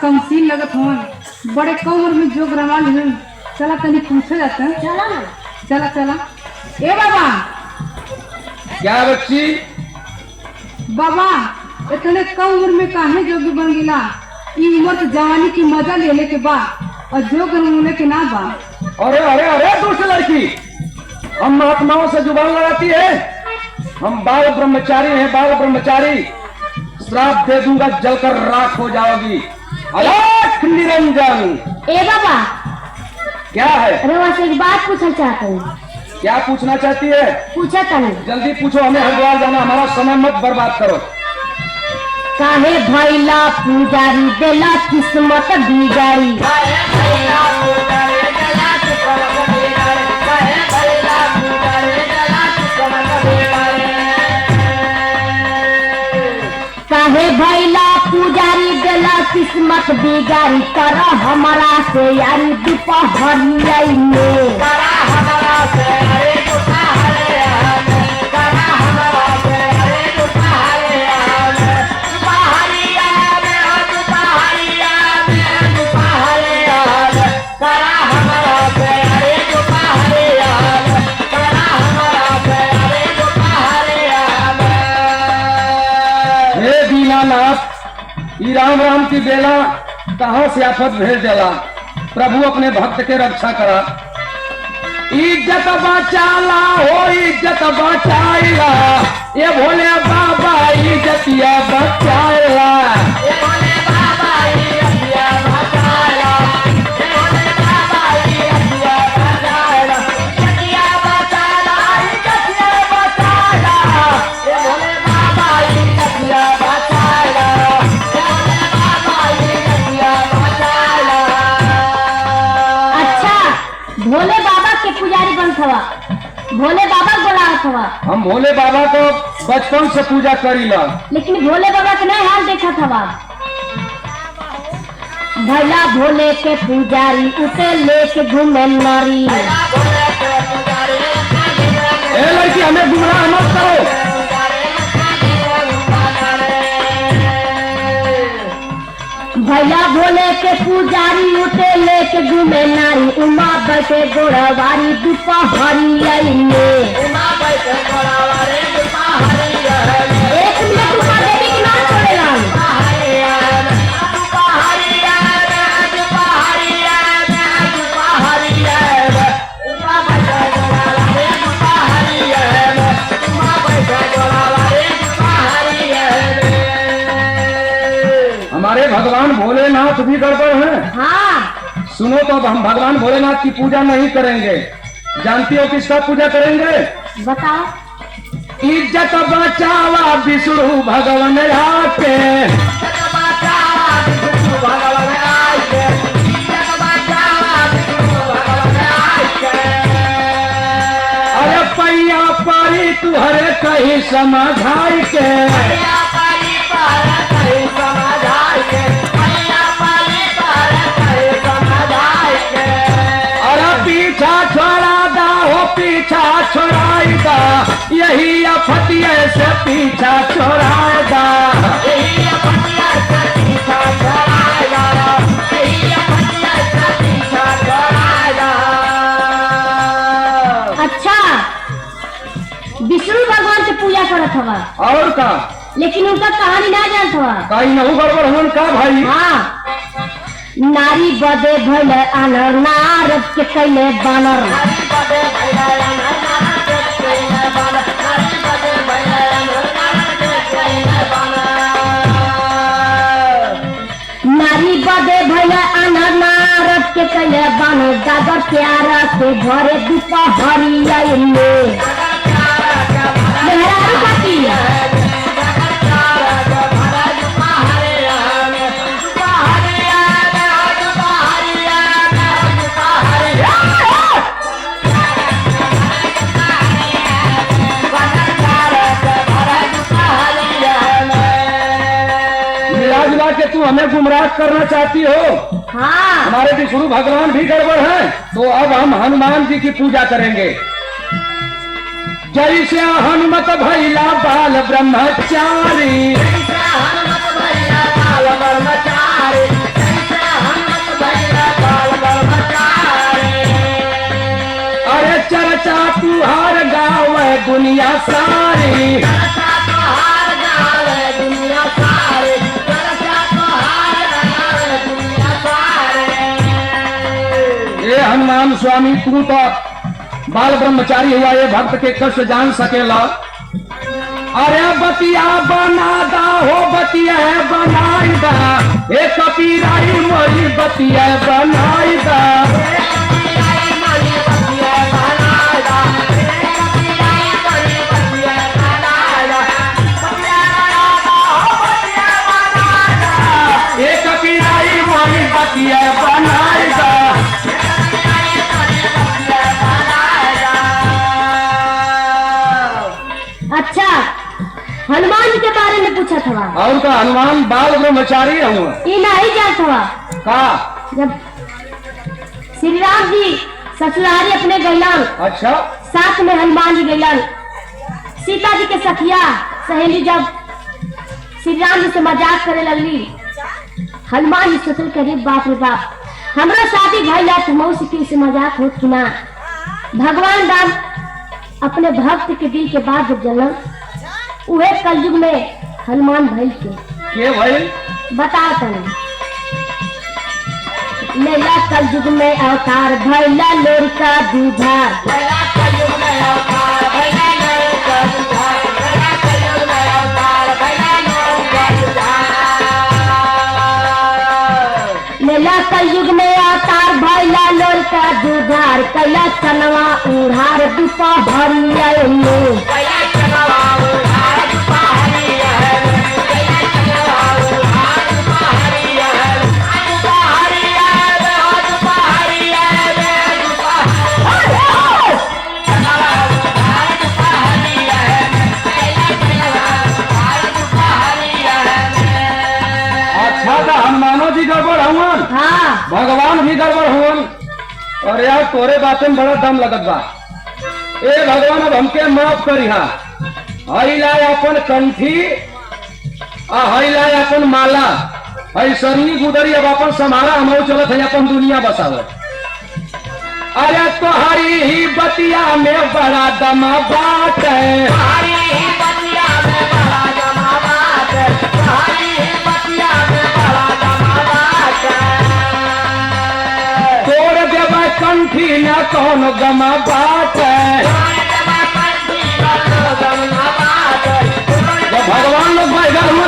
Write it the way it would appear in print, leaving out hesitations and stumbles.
कमसीन लगत हुआ, बड़े कम उम्र में जोग रमाल हुए। चला तनी पूछे जाते हैं। चला ना। चला चला। ए बाबा। क्या बच्ची? बाबा इतने कम उम्र में काहे जोगी बन गिला? ई उम्र तो जवानी की मजा लेने के बाद और जोग रमूने के ना बा। अरे अरे अरे दूसरी लड़की, हम महात्माओं से जुबान लड़ाती है। हम बाल ब्रह्मचारी हैं, बाल ब्रह्मचारी। श्राप दे दूंगा, जलकर राख हो जाओगी। अलख निरंजन। ए बाबा, क्या है? रवा से एक बात पूछना चाहता हूँ। क्या पूछना चाहती है? पूछा था नहीं। जल्दी पूछो, हमें हरिद्वार जाना, हमारा समय मत बर्बाद करो। काहे भैला पुजारी देला किस्मत बिगाड़ी। काहे भैला पुजारी देला किस्मत बिगाड़ी। करा हमारा से यारी दोपहरिया में। राम राम की बेला कहाँ से आफत भेज देला। प्रभु अपने भक्त के रक्षा करा। इज्जत बचाला हो, इज्जत बचाइला, ये भोले बाबा इज्जतिया बचाइला। भोले बाबा के पुजारी बन थवा, भोले बाबा बोला थवा। हम भोले बाबा को बचपन से पूजा करीला, लेकिन भोले बाबा के नहीं हाल देखा थवा। भैया भोले के पुजारी उसे लेके घूमे नारी। ए लड़की, हमें गुमराह मत करो। भैया भोले के पुजारी उठे लेके घूमे नारी। उमा बैठे गोड़ावारी दोपहरिया में। एक मिनट उमा देवी की ना छोड़ेगा। हमारे भगवान भोलेनाथ भी गड़बड़ हैं। हाँ। सुनो तो, अब हम भगवान भोलेनाथ की पूजा नहीं करेंगे। जानती हो किसका पूजा करेंगे? बताओ। इज्जत बचावा विष्णु भगवान आके। अरे पैया पारी तुहरे कहीं समझाई के। पीछा छोड़ा दा हो, पीछा छोड़ाई दा, यही अफतिये से पीछा छोड़ाई दा। अच्छा, विष्णु भगवान से पूजा करत हवा और का? लेकिन उनका कहानी ना जानत हवा। कहीं नहीं गड़बड़ हमन का भाई? हाँ। नारी बदे भले अनर, नारद के कैले बानर। नारी बदे भले अनर, नारद के कैले बानर। गागर प्यारा से भरे दोपहरिया में। मेहरारू पति के तू हमें गुमराह करना चाहती हो। हाँ। हमारे विष्णु भगवान भी गड़बड़ हैं, तो अब हम हनुमान जी की पूजा करेंगे। जैसे हनुमत भैला बाल ब्रह्मचारी। दुनिया सारी। ये हनुमान स्वामी तू तो बाल ब्रह्मचारी हुआ, ये भक्त के कष्ट जान सकेला। अरे बतिया बनादा हो, बतिया बनाईदा, ए कबीराई मोरी बतिया बनाईदा। ए कबीराई मोरी बतिया बनाईदा। अच्छा, हनुमान जी के बारे में पूछा था। और का हनुमान बाल ब्रह्मचारी हूँ ये नहीं जानता हुआ का। जब श्री राम जी ससुरारी अपने गैलन, अच्छा, साथ में हनुमान जी गैलन। सीता जी के सखिया सहेली जब श्री राम जी से मजाक करे लगली, हनुमान जी सोचल करे बाप रे बाप, हमरा शादी भइला तुम से मजाक होत कि ना। भगवान राम अपने भक्त के दिल के बाद जब जलन, उहे कलयुग में हनुमान भइल के भइल बता तनी। लेला कलयुग में अवतार भइला लोर का दूधार। लेला कलयुग में अवतार भइला लोर का दूधार। कैला चनवा उड़ार दुपा भरिया हनुमानो जी गड़बड़ हुवन, हाँ भगवान भी गड़बड़ हुवन। और यार तोरे बातें में बड़ा दम लगत बा। ए भगवान अब हमके माफ करिहा। हई लाए अपन कंठी आ हई लाए अपन माला, हई सरनी गुदरी अब अपन समारा हम चलत है अपन दुनिया बसावे। अरे तोहरी ही बतिया में बड़ा दमा बात है। तोड़ देव कंठी न कौन गमा बात है। जब भगवान लोग बैठा हुआ